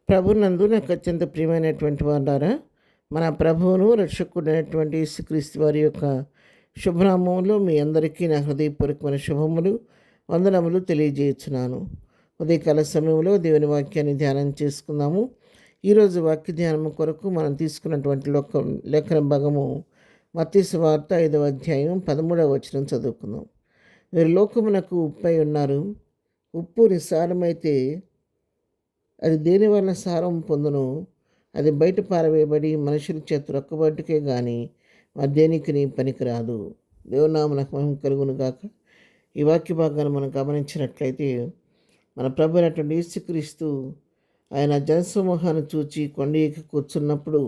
ప్రభునందు నాకు అత్యంత ప్రియమైనటువంటి వారారా, మన ప్రభువును రక్షకుడైనటువంటి యేసుక్రీస్తు వారి యొక్క శుభనామంలో మీ అందరికీ నా హృదయపూర్వకమైన శుభములు, వందనములు తెలియజేయుచున్నాను. ఉదయకాల సమయంలో దేవుని వాక్యాన్ని ధ్యానం చేసుకుందాము. ఈరోజు వాక్య ధ్యానం కొరకు మనం తీసుకున్నటువంటి లేఖన భాగము మత్తయి సువార్త 5వ అధ్యాయం 13వ వచనం చదువుకుందాం. మీరు లోకమునకు ఉప్పై ఉన్నారు. ఉప్పు నిస్సారమైతే అది దేని వలన సారం పొందును? అది బయట పారవేయబడి మనుషుల చేత రొక్కబట్టుకే కానీ మరి దేనికి పనికిరాదు. దేవునామనకు మహిమ కలుగును గాక. ఈ వాక్య భాగాన్ని మనం గమనించినట్లయితే, మన ప్రభు అయినటువంటి యేసుక్రీస్తు ఆయన జనసమూహాన్ని చూచి కొండ ఎక్కి కూర్చున్నప్పుడు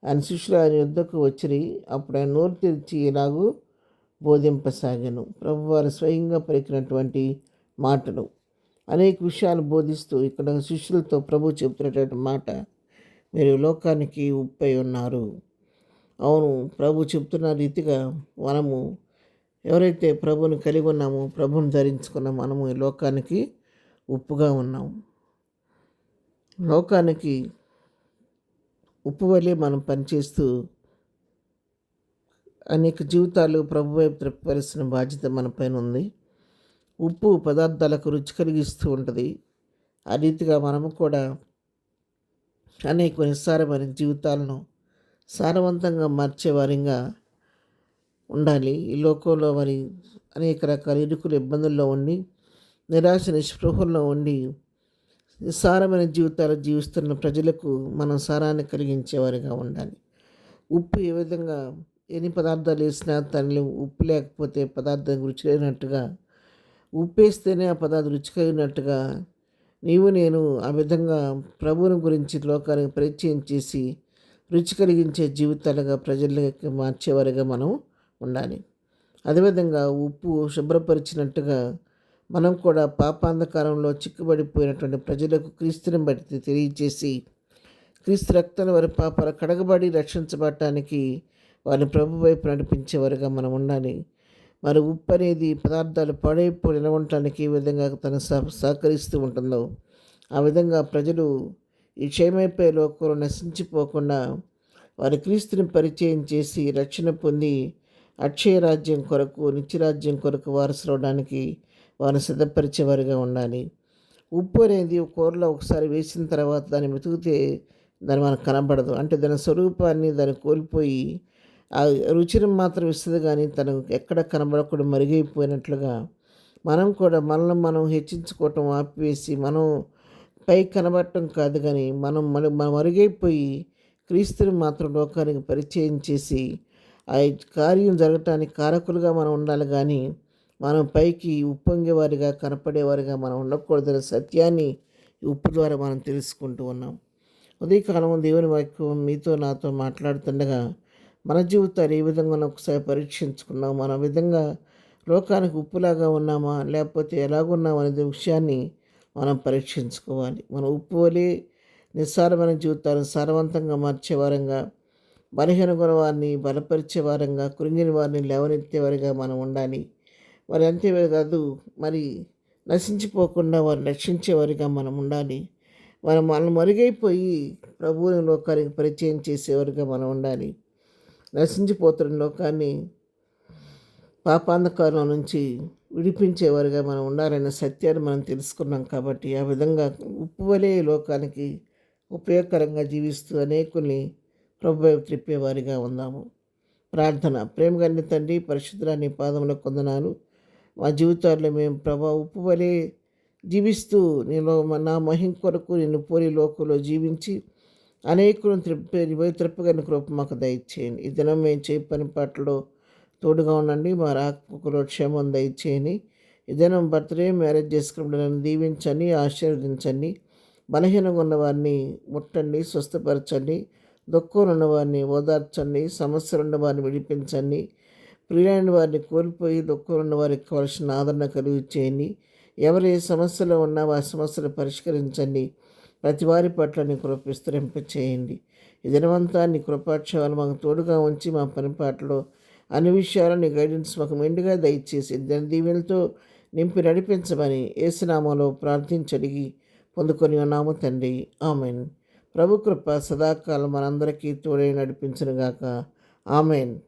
ఆయన శిష్యులు ఆయన యుద్ధకు వచ్చిరి. అప్పుడు ఆయన నోరు తెరిచి ఇలాగూ బోధింపసాగాను. ప్రభు వారు స్వయంగా పలికినటువంటి మాటలు, అనేక విషయాలు బోధిస్తూ ఇక్కడ శిష్యులతో ప్రభు చెబుతున్నటువంటి మాట, మీరు లోకానికి ఉప్పై ఉన్నారు. అవును, ప్రభు చెప్తున్న రీతిగా మనము ఎవరైతే ప్రభుని కలిగి ఉన్నామో, ప్రభుని ధరించుకున్న మనము ఈ లోకానికి ఉప్పుగా ఉన్నాము. లోకానికి ఉప్పు వలె మనం పనిచేస్తూ అనేక జీవితాలు ప్రభు వైపు త్రిప్పవలసిన బాధ్యత మన పైన ఉంది. ఉప్పు పదార్థాలకు రుచి కలిగిస్తూ ఉంటుంది. ఆ రీతిగా మనము కూడా అనేక నిస్సారమైన జీవితాలను సారవంతంగా మార్చేవారిగా ఉండాలి. ఈ లోకంలో మరి అనేక రకాల ఇరుకులు ఇబ్బందుల్లో ఉండి, నిరాశ నిస్పృహల్లో ఉండి నిస్సారమైన జీవితాలు జీవిస్తున్న ప్రజలకు మనం సారాన్ని కలిగించేవారిగా ఉండాలి. ఉప్పు ఏ విధంగా ఎన్ని పదార్థాలు వేసినా తనలో ఉప్పు లేకపోతే పదార్థం రుచి లేనట్టుగా, ఉప్పేస్తేనే ఆ పదార్థం రుచి కలిగినట్టుగా నీవు నేను ఆ విధంగా ప్రభువుని గురించి లోకానికి పరిచయం చేసి రుచి కలిగించే జీవితాలుగా ప్రజలకి మార్చేవారిగా మనం ఉండాలి. అదేవిధంగా ఉప్పు శుభ్రపరిచినట్టుగా మనం కూడా పాపాంధకారంలో చిక్కుబడిపోయినటువంటి ప్రజలకు క్రీస్తుని బట్టి తెలియచేసి, క్రీస్తు రక్తాన్ని వారి పాపాలు కడగబడి రక్షించబడటానికి వారిని ప్రభు వైపు నడిపించేవారుగా మనం ఉండాలి. మరి ఉప్పు అనేది పదార్థాలు పాడైపోయి నిలవటానికి ఏ విధంగా తను సహకరిస్తూ ఉంటుందో, ఆ విధంగా ప్రజలు ఈ క్షయమైపోయే లోకంలో నశించిపోకుండా వారి క్రీస్తుని పరిచయం చేసి రక్షణ పొంది అక్షయ రాజ్యం కొరకు, నిత్యరాజ్యం కొరకు వారసులవడానికి వారిని సిద్ధపరిచేవారిగా ఉండాలి. ఉప్పు అనేది కూరలో ఒకసారి వేసిన తర్వాత దాన్ని వెతికితే దాన్ని మనకు కనబడదు. అంటే దాని స్వరూపాన్ని దాన్ని కోల్పోయి ఆ రుచిని మాత్రం ఇస్తుంది, కానీ తను ఎక్కడ కనబడకుండా మరుగైపోయినట్లుగా మనం కూడా మనల్ని మనం హెచ్చించుకోవటం ఆపివేసి మనం పైకి కనబడటం కాదు, కానీ మనం మరుగైపోయి క్రీస్తుని మాత్రం లోకానికి పరిచయం చేసి ఆ కార్యం జరగటానికి కారకులుగా మనం ఉండాలి. కానీ మనం పైకి ఉప్పొంగేవారిగా కనపడేవారిగా మనం ఉండకూడదనే సత్యాన్ని ఉప్పు ద్వారా మనం తెలుసుకుంటూ ఉన్నాం. ఉదయకాలం దేవుని వాక్యం మీతో నాతో మాట్లాడుతుండగా మన జీవితాలు ఏ విధంగా ఒకసారి పరీక్షించుకున్నాం, మన విధంగా లోకానికి ఉప్పులాగా ఉన్నామా లేకపోతే ఎలాగున్నాం అనే విషయాన్ని మనం పరీక్షించుకోవాలి. మన ఉప్పు వలె నిస్సారమైన జీవితాలను సారవంతంగా మార్చేవారంగా, బలహీన గుణవారిని బలపరిచేవారంగా, కృంగిన వారిని లేవనెత్తేవారిగా మనం ఉండాలి. మరి అంతేకాదు, మరి నశించిపోకుండా వారిని రక్షించేవారిగా మనం ఉండాలి. మనం మరుగైపోయి ప్రభువుని లోకానికి పరిచయం చేసేవారిగా మనం ఉండాలి. నశించిపోతున్న లోకాన్ని పాపాంధకారం నుంచి విడిపించేవారిగా మనం ఉండాలనే సత్యాన్ని మనం తెలుసుకున్నాం. కాబట్టి ఆ విధంగా ఉప్పు వలె లోకానికి ఉపయోగకరంగా జీవిస్తూ అనేకుల్ని ప్రభు వైపు త్రిప్పేవారిగా ఉందాము. ప్రార్థన. ప్రేమగల తండ్రి, పరిశుద్ధుని పాదములకు వందనాలు. మా జీవితాల్లో మేము ప్రభా ఉప్పు వలె జీవిస్తూ నేను నా మహిం కొరకు నిన్ను పోలి లోకంలో జీవించి అనేకులను త్రిప్పగలిగిన కృప మాకు దయచేయండి. ఈ దినం మేము చేయ పని పాటలో తోడుగా ఉండండి. మా రాకపోకలో క్షేమం దయచేయండి. ఈ దినం బర్త్డే మ్యారేజ్ చేసుకున్నప్పుడు దీవించండి, ఆశీర్వదించండి. బలహీనంగా ఉన్నవారిని ముట్టండి, స్వస్థపరచండి. దుఃఖంలో ఉన్నవారిని ఓదార్చండి, సమస్యలు ఉన్న వారిని విడిపించండి. ప్రియులైన వారిని కోల్పోయి దుఃఖంలో ఉన్న వారికి కావాల్సిన ఆదరణ కలిగి చేయండి. ఎవరు ఏ సమస్యలో ఉన్నా ఆ సమస్యలు పరిష్కరించండి. ప్రతి వారి పట్ల నీ కృప విస్తరింపచేయండి. ఈ దినవంతా నీ కృపాక్షేమాలు మాకు తోడుగా ఉంచి మా పనిపాటలో అన్ని విషయాలు నీ గైడెన్స్ మాకు మెండుగా దయచేసి దీవెనలతో నింపి నడిపించమని యేసు నామములో ప్రార్థించి అడిగి పొందుకొని ఉన్నాము తండ్రి. ఆమెన్. ప్రభు కృప సదాకాలం మనందరికీ తోడై నడిపించునుగాక. ఆమెన్.